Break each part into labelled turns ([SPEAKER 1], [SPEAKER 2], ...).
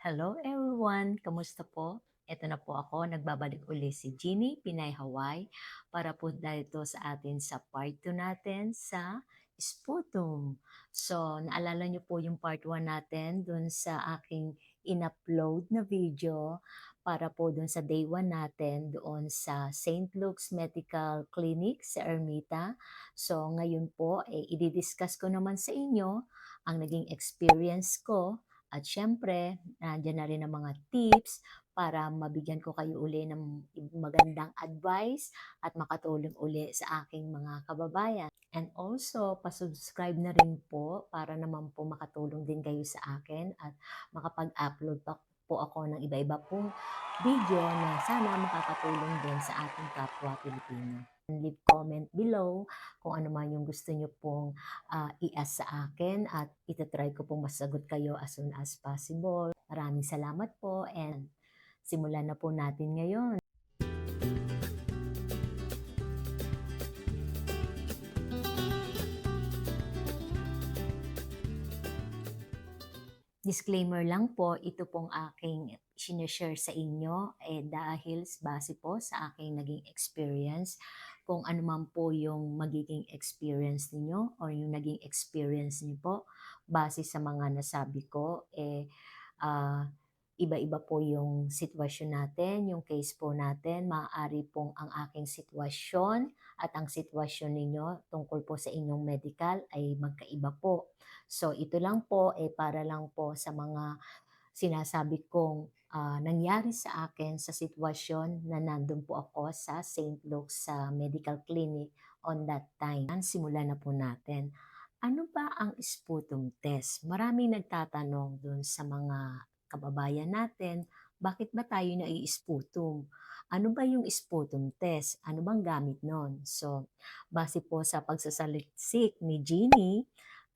[SPEAKER 1] Hello everyone! Kamusta po? Ito na po ako, nagbabalik uli si Jeannie, Pinay Hawaii, para po dito sa atin sa part 2 natin sa Sputum. So, naalala niyo po yung part 1 natin dun sa aking in-upload na video para po dun sa day 1 natin doon sa St. Luke's Medical Clinic sa Ermita. So, ngayon po, i-discuss ko naman sa inyo ang naging experience ko at syempre, nandiyan na rin ang mga tips para mabigyan ko kayo uli ng magandang advice at makatulong uli sa aking mga kababayan. And also, pasubscribe na rin po para naman po makatulong din kayo sa akin at makapag-upload pa po ako ng iba-iba pong video na sana makakatulong din sa ating kapwa Pilipino. Leave comment below kung ano man yung gusto nyo pong i-ask sa akin at itatry ko pong masagot kayo as soon as possible. Maraming salamat po and simulan na po natin ngayon. Disclaimer lang po, ito pong aking sineshare sa inyo dahil base po sa aking naging experience. Kung ano man po yung magiging experience niyo or yung naging experience niyo po base sa mga nasabi ko, ah, iba-iba po yung sitwasyon natin, yung case po natin. Maaari pong ang aking sitwasyon at ang sitwasyon ninyo tungkol po sa inyong medical ay magkaiba po. So ito lang po para lang po sa mga sinasabi kong nangyari sa akin sa sitwasyon na nandun po ako sa St. Luke's sa medical clinic on that time. Simulan na po natin. Ano ba ang sputum test? Maraming nagtatanong dun sa mga kababayan natin, bakit ba tayo nai-sputum? Ano ba yung sputum test? Ano bang gamit nun? So, base po sa pagsasaliksik ni Jeannie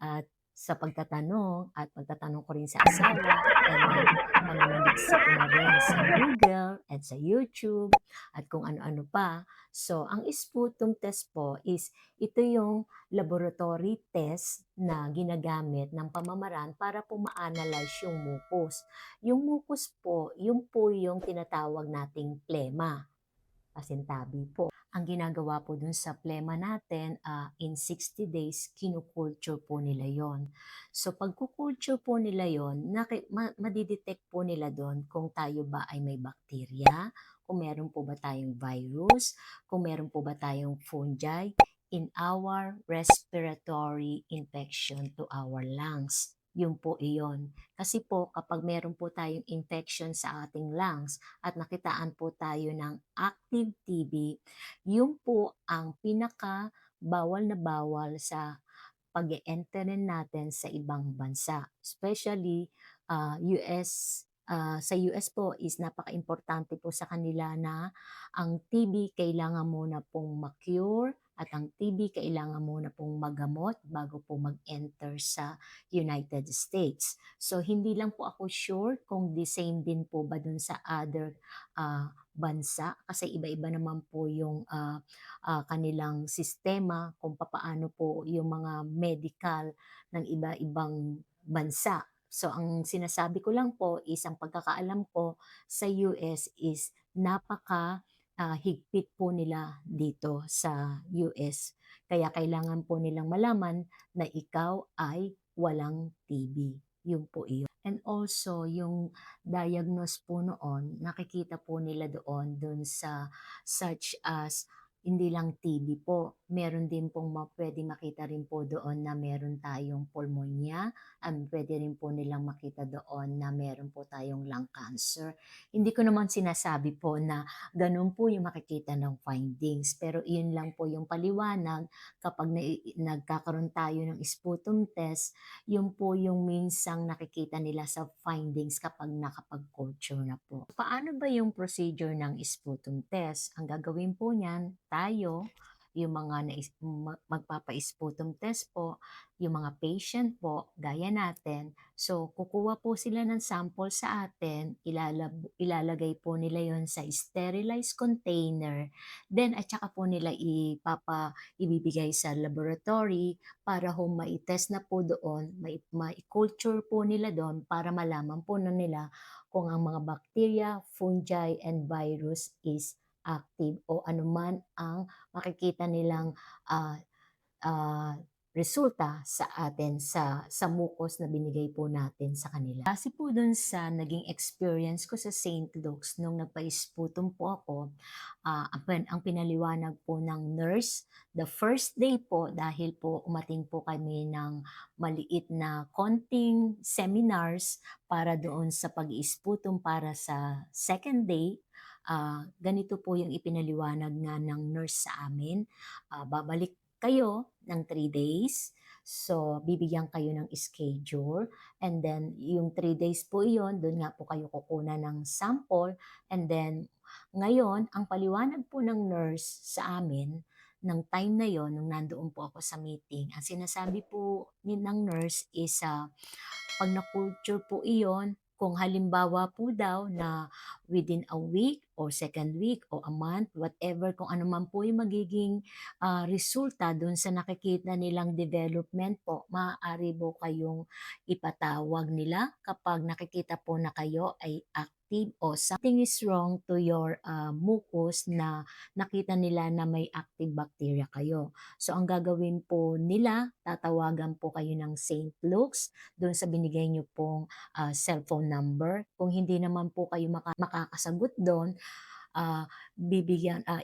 [SPEAKER 1] at sa pagtatanong at pagtatanong ko rin sa asawa and pananaliksik ko na rin sa Google at sa YouTube at kung ano-ano pa. So, ang sputum test po is ito yung laboratory test na ginagamit ng pamamaraan para po ma-analyze yung mucus. Yung mucus po, yun po yung tinatawag nating plema, pasintabi po. Ang ginagawa po dun sa plema natin, in 60 days, kinukulture po nila yon. So pagkukulture po nila yon, madidetect po nila doon kung tayo ba ay may bakterya, kung meron po ba tayong virus, kung meron po ba tayong fungi in our respiratory infection to our lungs. Yun po iyon. Kasi po kapag meron po tayong infection sa ating lungs at nakitaan po tayo ng active TB, yun po ang pinaka bawal na bawal sa pag-e-enter natin sa ibang bansa. Especially US, sa US po is napaka-importante po sa kanila na ang TB kailangan muna pong ma-cure at ang TB kailangan muna pong magamot bago po mag-enter sa United States. So hindi lang po ako sure kung the same din po ba dun sa other bansa kasi iba-iba naman po yung kanilang sistema kung papaano po yung mga medical ng iba-ibang bansa. So ang sinasabi ko lang po is ang pagkakaalam ko sa US is napaka higpit po nila dito sa US. Kaya kailangan po nilang malaman na ikaw ay walang TB. Yun po iyon. And also, yung diagnose po noon, nakikita po nila doon sa such as hindi lang TB po, meron din pong pwede makita rin po doon na meron tayong pulmonya, pwede rin po nilang makita doon na meron po tayong lung cancer. Hindi ko naman sinasabi po na ganun po yung makikita ng findings, pero iyon lang po yung paliwanag kapag nagkakaroon tayo ng sputum test, yun po yung minsang nakikita nila sa findings kapag nakapag-culture na po. Paano ba yung procedure ng sputum test? Ang gagawin po niyan, tayo, yung mga magpapa-sputum test po, yung mga patient po, gaya natin. So, kukuha po sila ng sample sa atin, ilalagay po nila yon sa sterilized container, then at saka po nila ibibigay sa laboratory para ho mai-test na po doon, mai-culture po nila doon para malaman po na nila kung ang mga bacteria, fungi, and virus is active o anuman ang makikita nilang ah, ah, resulta sa atin sa mucus na binigay po natin sa kanila. Base po dun sa naging experience ko sa St. Luke's nung nagpa-sputum po ako, ang pinaliwanag po ng nurse, the first day po dahil po umating po kami ng maliit na konting seminars para doon sa pag-sputum para sa second day, ganito po yung ipinaliwanag nga ng nurse sa amin. Babalik kayo ng 3 days. So, bibigyan kayo ng schedule and then yung 3 days po iyon, doon nga po kayo kukunan ng sample and then ngayon, ang paliwanag po ng nurse sa amin ng time na yon nung nandoon po ako sa meeting, ang sinasabi po ng nurse is 'pag na-culture po iyon, kung halimbawa po daw na within a week or second week o a month, whatever, kung ano man po yung magiging resulta dun sa nakikita nilang development po, maaari po kayong ipatawag nila kapag nakikita po na kayo ay active o something is wrong to your mucus na nakita nila na may active bacteria kayo. So ang gagawin po nila, tatawagan po kayo ng St. Luke's doon sa binigay niyo pong cellphone number. Kung hindi naman po kayo makakasagot doon,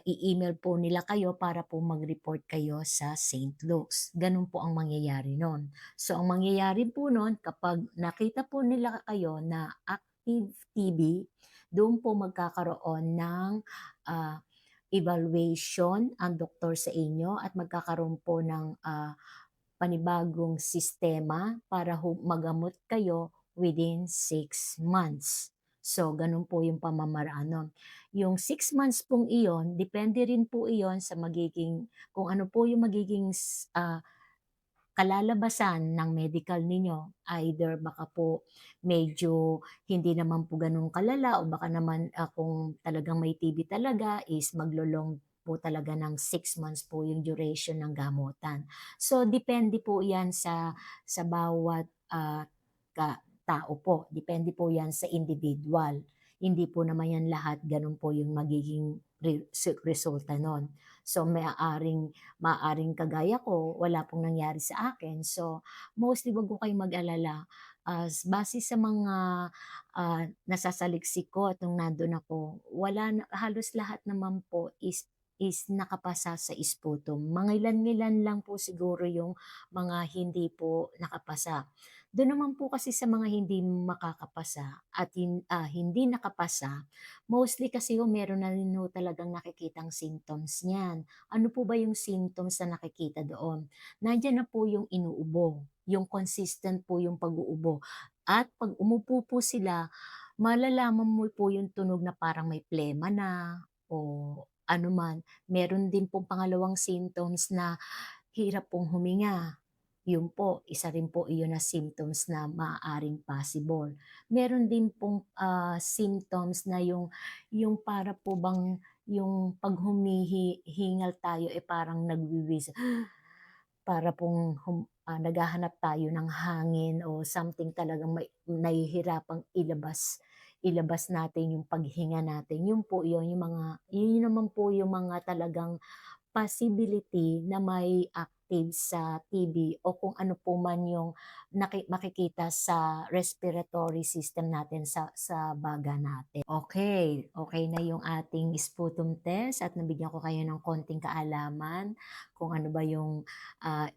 [SPEAKER 1] i-email po nila kayo para po mag-report kayo sa St. Luke's. Ganun po ang mangyayari nun. So, ang mangyayari po nun, kapag nakita po nila kayo na active TB, doon po magkakaroon ng ah, evaluation ang doktor sa inyo at magkakaroon po ng panibagong sistema para magamot kayo within 6 months. So, ganun po yung pamamaraan nun. Yung 6 months pong iyon, depende rin po iyon sa kung ano po yung magiging kalalabasan ng medical ninyo. Either baka po medyo hindi naman po ganun kalala o baka naman kung talagang may TB talaga is maglolong po talaga ng 6 months po yung duration ng gamutan. So, depende po yan sa bawat tao po. Depende po yan sa individual. Hindi po naman yan lahat ganun po yung magiging resulta nun. So, maaaring kagaya ko, wala pong nangyari sa akin. So, mostly wag ko kayong mag-alala. Base sa mga nasasaliksik ko at nung nandun ako, halos lahat naman po is nakapasa sa sputum. Mga ilan-ilan lang po siguro yung mga hindi po nakapasa. Doon naman po kasi sa mga hindi makakapasa at hindi nakapasa, mostly kasi meron na rin ho talagang nakikitang symptoms niyan. Ano po ba yung symptoms na nakikita doon? Nandiyan na po yung inuubo, yung consistent po yung pag-uubo. At 'pag umupo po sila, malalaman mo po yung tunog na parang may plema na o ano man. Meron din pong pangalawang symptoms na hirap pong huminga. Yun po, isa rin po iyon na symptoms na maaaring possible. Meron din pong symptoms na yung para po bang yung 'pag hingal tayo, parang nagwiwis, para pong naghahanap tayo ng hangin o something, talagang nahihirapang ilabas natin yung paghinga natin. Yun po yun naman po yung mga talagang possibility na may active sa TB o kung ano po man yung makikita sa respiratory system natin sa baga natin. Okay, okay na yung ating sputum test at nabigyan ko kayo ng konting kaalaman kung ano ba yung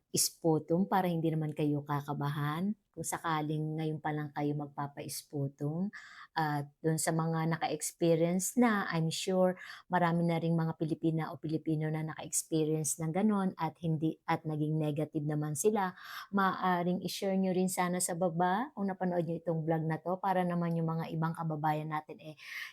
[SPEAKER 1] sputum para hindi naman kayo kakabahan. kung sakaling ngayon pa lang kayo magpapa-sputum. At do'n sa mga naka-experience na, I'm sure marami na ring mga Pilipina o Pilipino na naka-experience ng gano'n at hindi at naging negative naman sila. Maaaring i-share niyo rin sana sa baba kung napanood niyo itong vlog na 'to para naman yung mga ibang kababayan natin,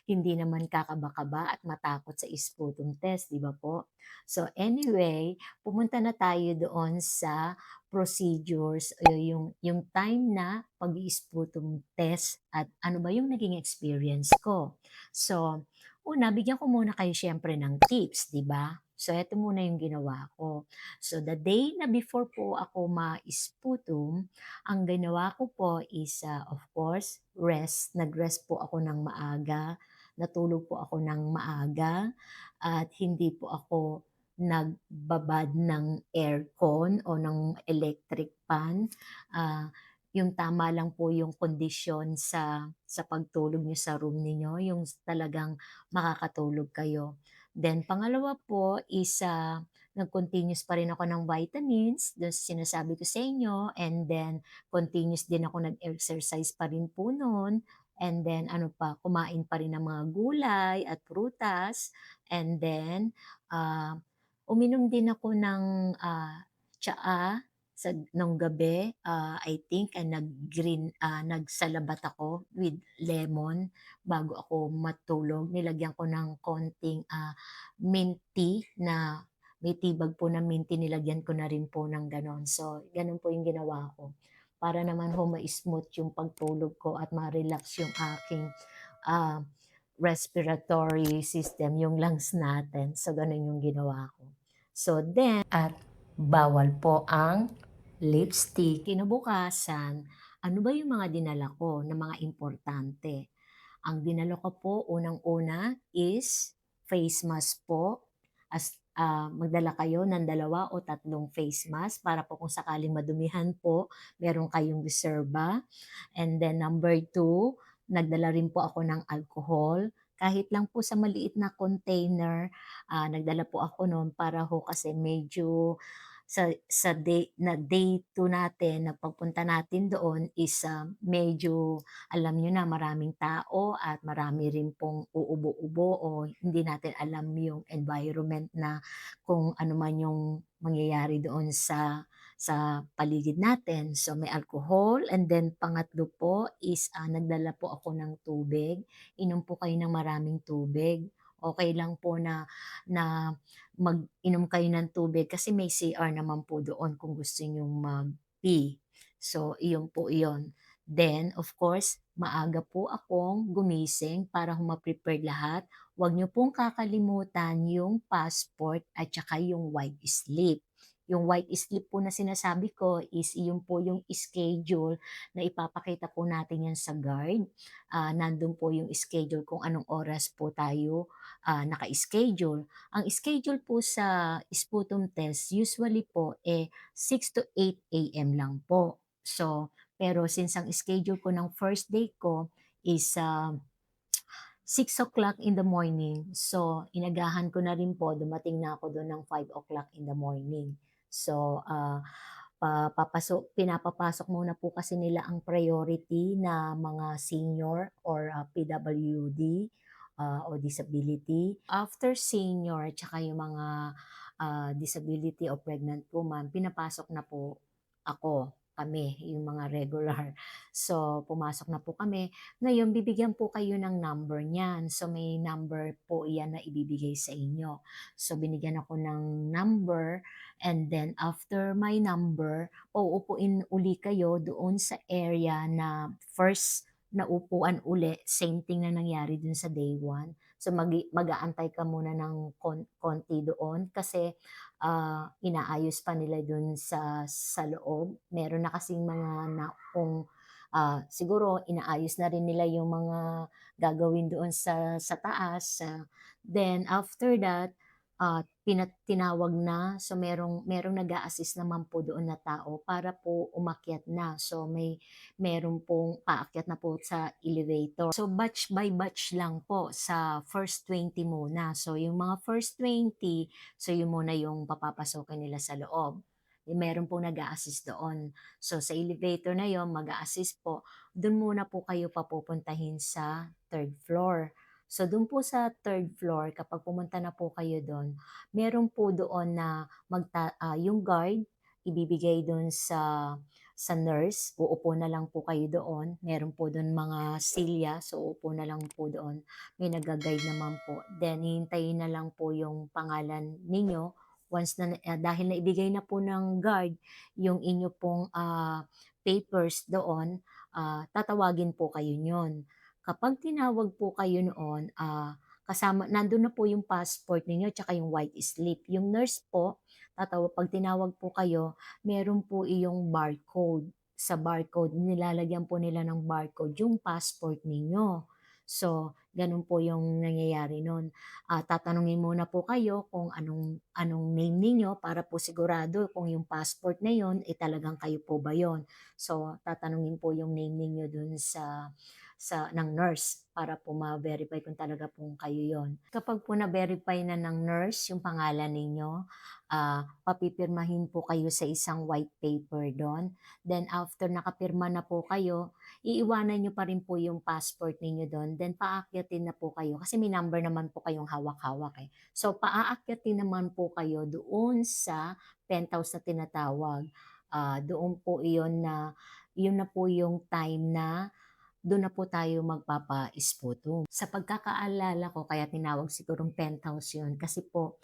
[SPEAKER 1] hindi naman kakaba-kaba at matakot sa sputum test, 'di ba po? So anyway, pumunta na tayo doon sa procedures, yung time na pag-i-sputum test at ano ba yung naging experience ko. So, una bigyan ko muna kayo siyempre ng tips, 'di ba? So, eto muna yung ginawa ko. So, the day na before po ako ma-sputum, ang ginawa ko po is, of course, rest. Nag-rest po ako ng maaga, natulog po ako ng maaga, at hindi po ako nagbabad ng aircon o ng electric fan. Ah, yung tama lang po yung kondisyon sa pagtulog niyo sa room ninyo, yung talagang makakatulog kayo. Then pangalawa po is, nag-continuous pa rin ako ng vitamins do'n sa sinasabi ko sa inyo, and then continuous din ako nag-exercise pa rin po no'n, and then ano pa, kumain pa rin ng mga gulay at prutas, and then, ah uminom din ako ng, tsaa nung gabi, I think, nagsalabat ako with lemon bago ako matulog. Nilagyan ko ng konting, mint tea na may tibag po na mint tea, nilagyan ko na rin po ng gano'n. So, gano'n po yung ginawa ko para naman ho ma-smooth yung pagtulog ko at ma-relax yung aking, ah, respiratory system, yung lungs natin. So, gano'n yung ginawa ko. So then, at bawal po ang lipstick. Kinabukasan, ano ba yung mga dinala ko na mga importante? Ang dinala ko po, unang-una is face mask po. Magdala kayo ng 2 o 3 face mask para po kung sakaling madumihan po, meron kayong reserba. And then number 2, nagdala rin po ako ng alcohol. Kahit lang po sa maliit na container, nagdala po ako nun para ho kasi medyo sa day 2 natin na pagpunta natin doon is, medyo alam niyo na maraming tao at marami rin pong uubo-ubo o hindi natin alam yung environment na kung ano man yung mangyayari doon sa paligid natin. So, may alcohol, and then pangatlo po is, nagdala po ako ng tubig. Inom po kayo ng maraming tubig. Okey lang po na mag-inom kayo ng tubig kasi may CR naman po doon kung gusto niyong mag-pee. So, iyon po iyon. Then, of course, maaga po akong gumising para ho ma-prepared lahat. Huwag niyo pong kakalimutan yung passport at saka yung white slip. Yung white slip po na sinasabi ko is iyon po yung schedule na ipapakita po natin yan sa guard. Nandun po yung schedule kung anong oras po tayo, naka-schedule. Ang schedule po sa sputum test usually po, 6 to 8 AM lang po. So, pero since ang schedule ko ng first day ko is, 6 o'clock in the morning. So, inagahan ko na rin po, dumating na ako dun ng 5 o'clock in the morning. So, pinapapasok muna po kasi nila ang priority na mga senior or, PWD, o disability. After senior tsaka yung mga, disability o pregnant woman, pinapasok na po kami, yung mga regular. So, pumasok na po kami. Ngayon bibigyan po kayo ng number niyan. So, may number po iyan na ibibigay sa inyo. So, binigyan ako ng number, and then after my number, uupuin uli kayo doon sa area na first naupuan uli, same thing na nangyari dun sa day 1. So, mag-aantay ka muna ng konti doon kasi, inaayos pa nila dun sa loob. Meron na kasing mga kung, siguro inaayos na rin nila yung mga gagawin doon sa taas, then after that, tinawag na. So, merong nag-a-assist naman po doon na tao para po umakyat na. So, meron pong paakyat na po sa elevator. So, batch by batch lang po sa first 20 muna. So, yung mga first 20, so yun muna yung papapasokin nila sa loob. meron pong nag-a-assist doon. So, sa elevator na yon mag-a-assist po, dun muna po kayo papupuntahin sa third floor. So, dun po sa third floor, kapag pumunta na po kayo dun, meron po doon na yung guard, ibibigay dun sa nurse, uupo na lang po kayo doon. Meron po doon mga silya, so uupo na lang po doon. May nagga-guide naman po. Then hihintayin na lang po yung pangalan ninyo. Once na dahil naibigay na po ng guard yung inyo pong, papers doon, tatawagin po kayo niyon. Kapag tinawag po kayo noon, kasama nandun na po yung passport ninyo tsaka yung white slip. Yung nurse po, 'pag tinawag po kayo, meron po iyong barcode. Sa barcode, nilalagyan po nila ng barcode yung passport ninyo. So, gano'n po yung nangyayari nun. Tatanungin muna po kayo kung anong anong name ninyo para po sigurado kung yung passport na yun, eh, talagang kayo po ba yun. So, tatanungin po yung name ninyo dun ng nurse para po ma-verify kung talaga pong kayo yon. Kapag po na-verify na ng nurse yung pangalan ninyo, papipirmahin po kayo sa isang white paper do'n. Then after nakapirma na po kayo, iiwanan niyo pa rin po yung passport ninyo do'n, then paakyatin na po kayo kasi may number naman po kayong hawak-hawak, eh. So, paaakyatin naman po kayo doon sa penthouse na tinatawag. Doon po iyon na yun na po yung time na dun na po tayo magpapa-sputum. Sa pagkakaalala ko kaya tinawag sigurong penthouse yun kasi po,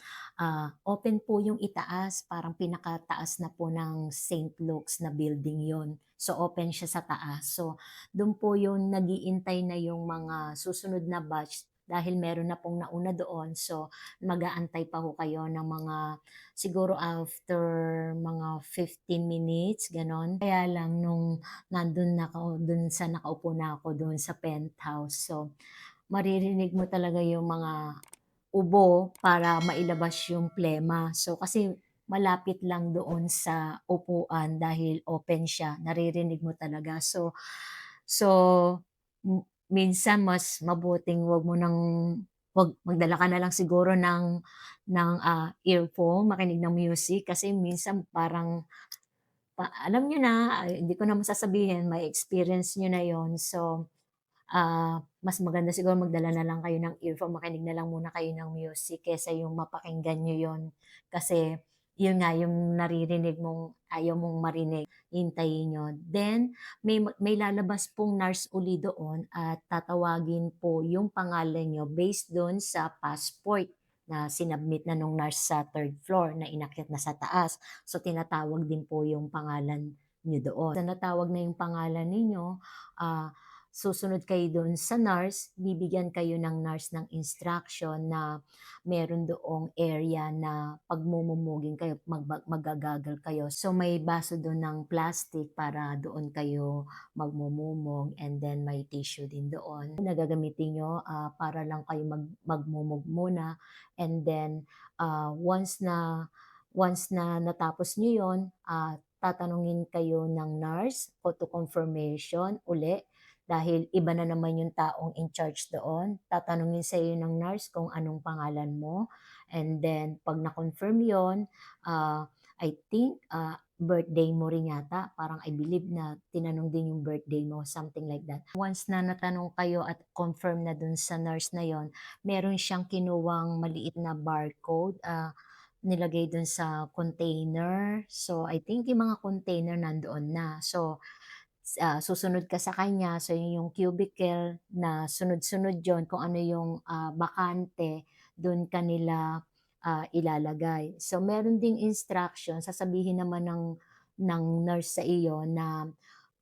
[SPEAKER 1] open po yung itaas, parang pinakataas na po ng St. Luke's na building yon. So, open siya sa taas. So, dun po yung nag-iintay na yung mga susunod na batch dahil meron na pong nauna doon. So, mag-aantay pa ho kayo ng mga siguro after mga 15 minutes, gano'n. Kaya lang nung dun sa nakaupo na ako dun sa penthouse. So, maririnig mo talaga yung mga ubo para mailabas yung plema. So, kasi malapit lang doon sa upuan dahil open siya, naririnig mo talaga. So, minsan mas mabuting wag magdala ka na lang siguro ng earphone, makinig ng music kasi minsan parang alam niyo na, hindi ko na sasabihin, may experience niyo na yon. So, mas maganda siguro magdala na lang kayo ng earphone, makinig na lang muna kayo ng music kaysa yung mapakinggan niyo yon. Kasi yun nga, yung naririnig mong ayaw mong marinig, hintayin niyo. Then may lalabas pong nurse uli doon at tatawagin po yung pangalan niyo based dun sa passport na sinubmit na nung nurse sa third floor na inakyat na sa taas. So, tinatawag din po yung pangalan niyo doon. Sa natawag na yung pangalan ninyo, ah, susunod kayo do'n sa nurse, bibigyan kayo ng nurse ng instruction na meron doong area na pagmumumugin kayo, magga kayo. So, may baso do'n ng plastic para doon kayo magmumumog and then may tissue din doon na gagamitin niyo, para lang kayo magmumog muna and then, once na natapos niyo 'yon, tatanungin kayo ng nurse to confirmation uli dahil iba na naman yung taong in charge doon. Tatanungin sa'yo ng nurse kung anong pangalan mo and then 'pag na-confirm yun, I think, birthday mo rin yata, parang I believe na tinanong din yung birthday mo, something like that. Once na natanong kayo at confirm na dun sa nurse na yon, meron siyang kinuwang maliit na barcode, nilagay dun sa container. So, I think yung mga container nandoon na. So, susunod ka sa kanya, so yun yung cubicle na sunod-sunod yon kung ano yung, bakante, dun ka nila, ilalagay. So meron ding instruction, sasabihin naman ng nurse sa iyo na,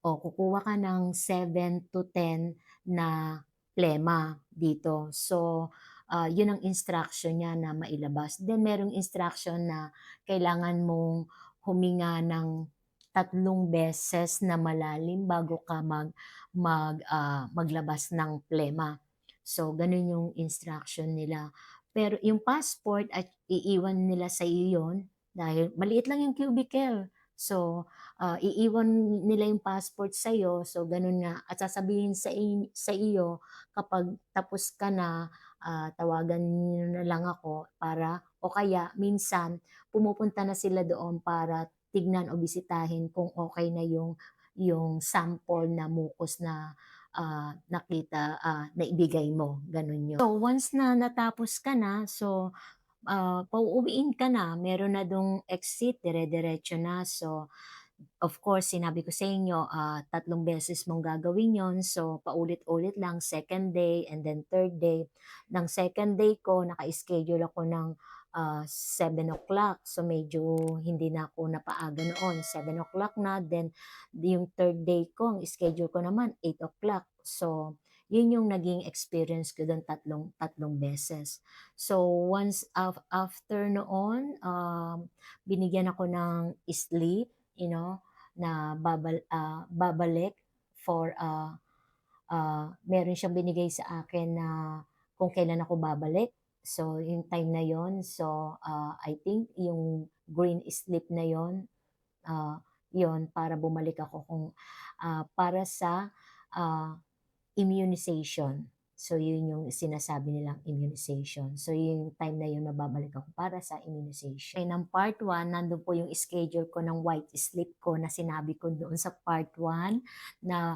[SPEAKER 1] "O kukuha ka ng 7 to 10 na plema dito." So, yun ang instruction niya na mailabas. Then merong instruction na kailangan mong huminga ng 3 beses na malalim bago ka maglabas ng plema. So, gano'n yung instruction nila. Pero yung passport at iiwan nila sa iyo 'yun dahil maliit lang yung cubicle. So, iiwan nila yung passport sa'yo, so gano'n nga at sasabihin sa iyo kapag tapos ka na, tawagan niyo na lang ako para o kaya minsan pumupunta na sila doon para tignan o bisitahin kung okey na yung sample na mucus na, naibigay mo, gano'n 'yun. So once na natapos ka na, so pauuwiin ka na, meron na dong exit, dire-diretso na. So, of course sinabi ko sa inyo, 3 beses mong gagawin yon. So, paulit-ulit lang, second day and then third day. Ng second day ko naka-schedule ako ng, 7 o'clock. So, medyo hindi na ako napaaga noon, 7 o'clock na. Then yung third day ko, ang schedule ko naman 8 o'clock. So, yun yung naging experience ko dun, tatlong tatlong beses. So, once after noon, binigyan ako ng sleep, na babalik for, meron siyang binigay sa akin na kung kailan ako babalik. So, yung time na yon, so, I think yung green sleep na yon, yon para bumalik ako kung, para sa, ah immunization. So, yun yung sinasabi nilang immunization. So, yung time na yun mababalik ako para sa immunization. Eh, ng part 1 nandun po yung schedule ko ng white sleep ko na sinabi ko doon sa part 1 na,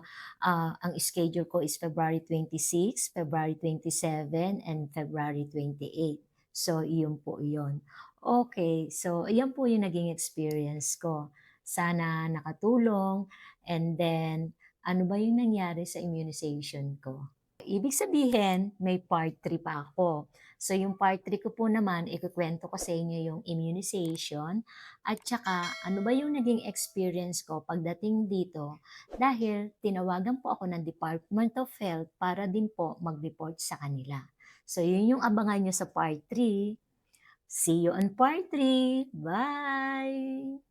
[SPEAKER 1] ang schedule ko is February 26, February 27, and February 28. So, iyon po yun. Okay, so ayan po yung naging experience ko. Sana nakatulong, and then ano ba yung nangyari sa immunization ko. Ibig sabihin, may part 3 pa ako. So, yung part 3 ko po naman, ikukuwento ko sa inyo yung immunization at tsaka ano ba yung naging experience ko pagdating dito dahil tinawagan po ako ng Department of Health para din po mag-report sa kanila. So, yun yung abangan nyo sa part 3. See you on part 3. Bye!